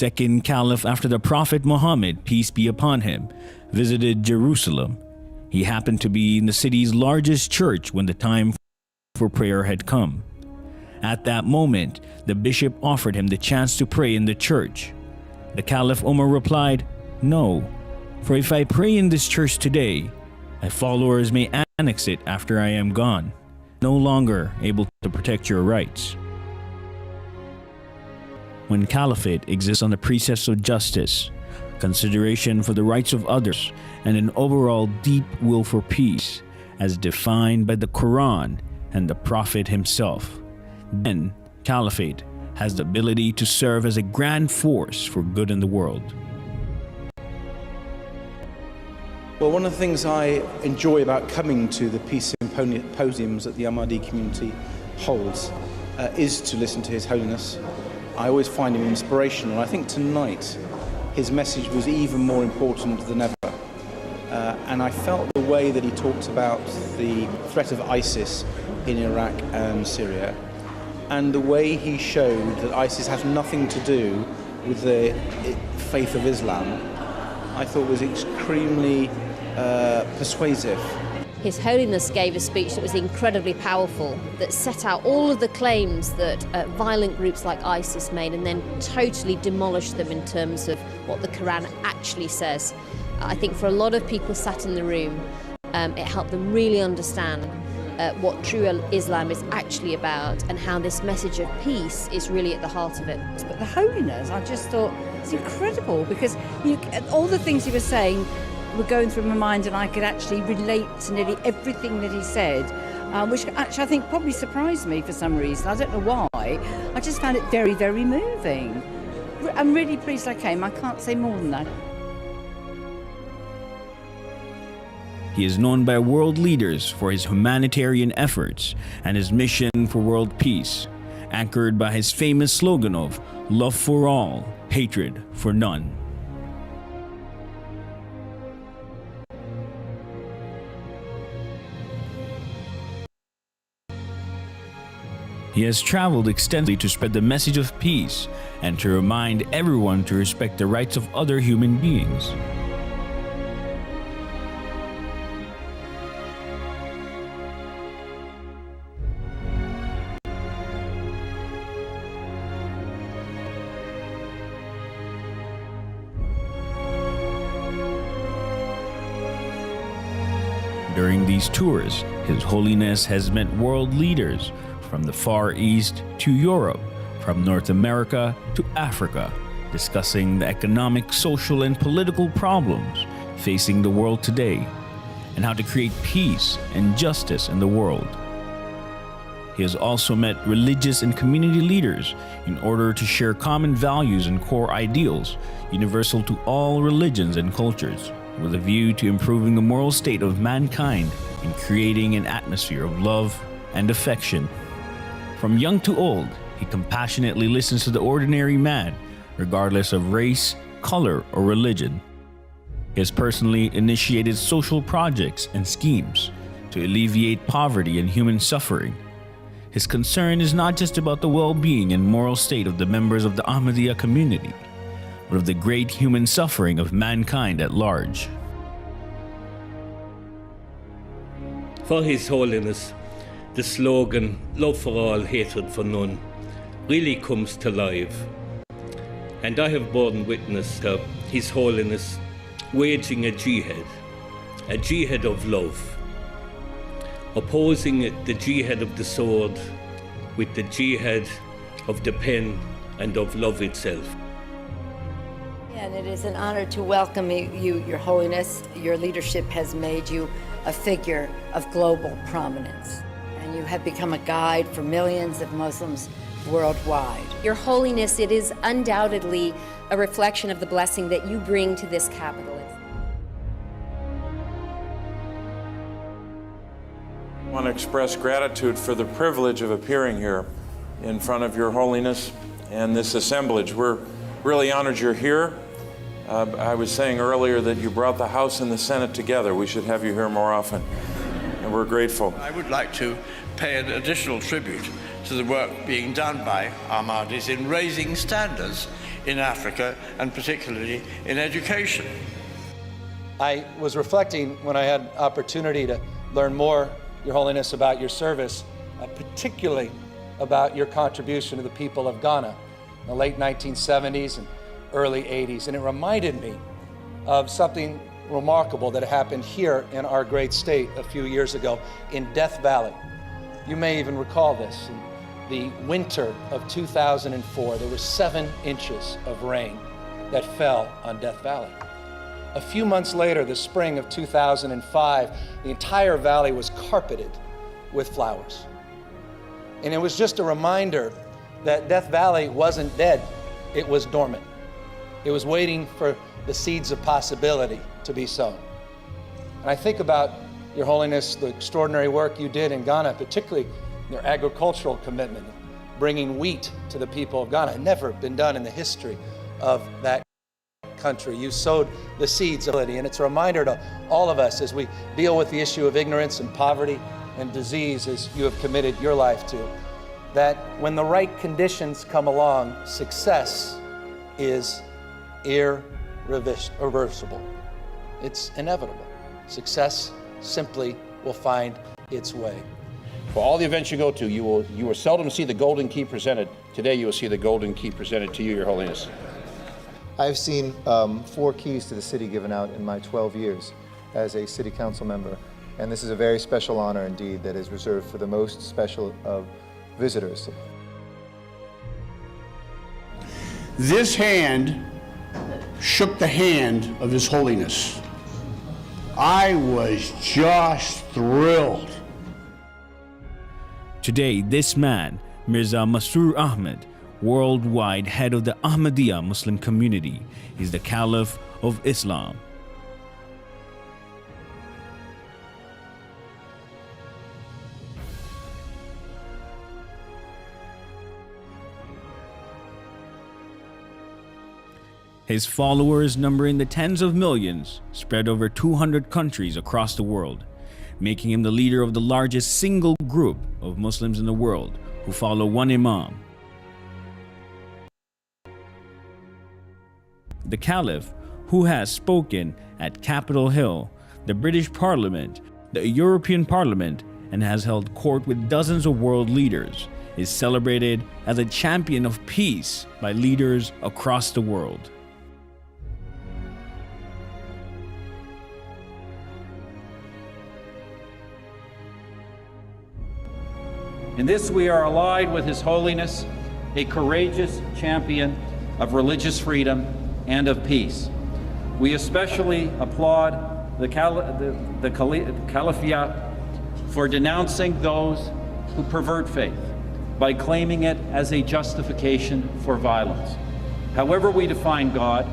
second caliph after the Prophet Muhammad, peace be upon him, visited Jerusalem. He happened to be in the city's largest church when the time for prayer had come. At that moment, the bishop offered him the chance to pray in the church. The Caliph Umar replied, "No, for if I pray in this church today, my followers may annex it after I am gone, no longer able to protect your rights." When caliphate exists on the precepts of justice, consideration for the rights of others, and an overall deep will for peace, as defined by the Quran and the Prophet himself, then caliphate has the ability to serve as a grand force for good in the world. Well, one of the things I enjoy about coming to the peace symposiums that the Ahmadiyya community holds is to listen to His Holiness. I always find him inspirational. I think tonight his message was even more important than ever. And I felt the way that he talked about the threat of ISIS in Iraq and Syria, and the way he showed that ISIS has nothing to do with the faith of Islam, I thought was extremely persuasive. His Holiness gave a speech that was incredibly powerful, that set out all of the claims that violent groups like ISIS made and then totally demolished them in terms of what the Quran actually says. I think for a lot of people sat in the room, it helped them really understand what true Islam is actually about and how this message of peace is really at the heart of it. But the Holiness, I just thought, it's incredible, because all the things he was saying were going through my mind, and I could actually relate to nearly everything that he said, which actually I think probably surprised me for some reason. I don't know why. I just found it very, very moving. I'm really pleased I came. I can't say more than that. He is known by world leaders for his humanitarian efforts and his mission for world peace, anchored by his famous slogan of "Love for all, hatred for none." He has traveled extensively to spread the message of peace and to remind everyone to respect the rights of other human beings. During these tours, His Holiness has met world leaders from the Far East to Europe, from North America to Africa, discussing the economic, social, and political problems facing the world today, and how to create peace and justice in the world. He has also met religious and community leaders in order to share common values and core ideals universal to all religions and cultures, with a view to improving the moral state of mankind and creating an atmosphere of love and affection. From young to old, he compassionately listens to the ordinary man, regardless of race, color, or religion. He has personally initiated social projects and schemes to alleviate poverty and human suffering. His concern is not just about the well-being and moral state of the members of the Ahmadiyya community, but of the great human suffering of mankind at large. For His Holiness, the slogan, "Love for all, hatred for none," really comes to life. And I have borne witness to His Holiness waging a jihad of love, opposing the jihad of the sword with the jihad of the pen and of love itself. And it is an honor to welcome you, Your Holiness. Your leadership has made you a figure of global prominence, and you have become a guide for millions of Muslims worldwide. Your Holiness, it is undoubtedly a reflection of the blessing that you bring to this capital. I want to express gratitude for the privilege of appearing here in front of Your Holiness and this assemblage. We're really honored you're here. I was saying earlier that you brought the House and the Senate together. We should have you here more often, and we're grateful. I would like to pay an additional tribute to the work being done by Ahmadis in raising standards in Africa, and particularly in education. I was reflecting when I had opportunity to learn more, Your Holiness, about your service, particularly about your contribution to the people of Ghana in the late 1970s and early 80s. And it reminded me of something remarkable that happened here in our great state a few years ago in Death Valley. You may even recall this. In the winter of 2004, there were 7 inches of rain that fell on Death Valley. A few months later, the spring of 2005, the entire valley was carpeted with flowers. And it was just a reminder that Death Valley wasn't dead, it was dormant. It was waiting for the seeds of possibility to be sown. And I think about, Your Holiness, the extraordinary work you did in Ghana, particularly your agricultural commitment, bringing wheat to the people of Ghana. It had never been done in the history of that country. You sowed the seeds of it, and it's a reminder to all of us as we deal with the issue of ignorance and poverty and disease, as you have committed your life to, that when the right conditions come along, success is irreversible. It's inevitable. Success simply will find its way. For all the events you go to, you will seldom see the golden key presented. Today you will see the golden key presented to you, Your Holiness. I've seen 4 keys to the city given out in my 12 years as a city council member, and this is a very special honor indeed that is reserved for the most special of visitors. This hand shook the hand of His Holiness. I was just thrilled. Today, this man, Mirza Ahmad, worldwide head of the Ahmadiyya Muslim Community, is the Caliph of Islam. His followers number in the tens of millions, spread over 200 countries across the world, making him the leader of the largest single group of Muslims in the world who follow one Imam. The Caliph, who has spoken at Capitol Hill, the British Parliament, the European Parliament, and has held court with dozens of world leaders, is celebrated as a champion of peace by leaders across the world. In this we are allied with His Holiness, a courageous champion of religious freedom and of peace. We especially applaud the Caliphate for denouncing those who pervert faith by claiming it as a justification for violence. However we define God,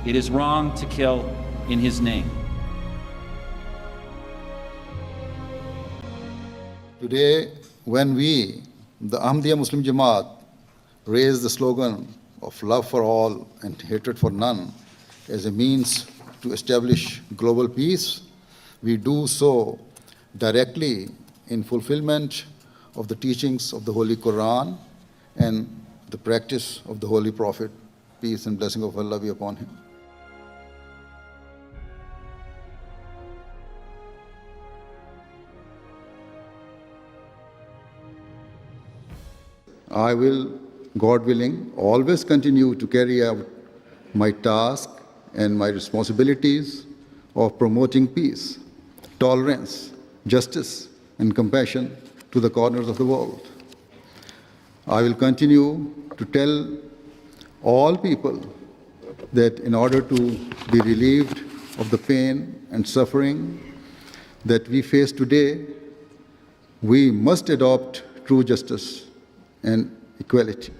it is wrong to kill in His name. Today, when we, the Ahmadiyya Muslim Jamaat, raise the slogan of love for all and hatred for none as a means to establish global peace, we do so directly in fulfillment of the teachings of the Holy Quran and the practice of the Holy Prophet, peace and blessing of Allah be upon him. I will, God willing, always continue to carry out my task and my responsibilities of promoting peace, tolerance, justice, and compassion to the corners of the world. I will continue to tell all people that in order to be relieved of the pain and suffering that we face today, we must adopt true justice and equality.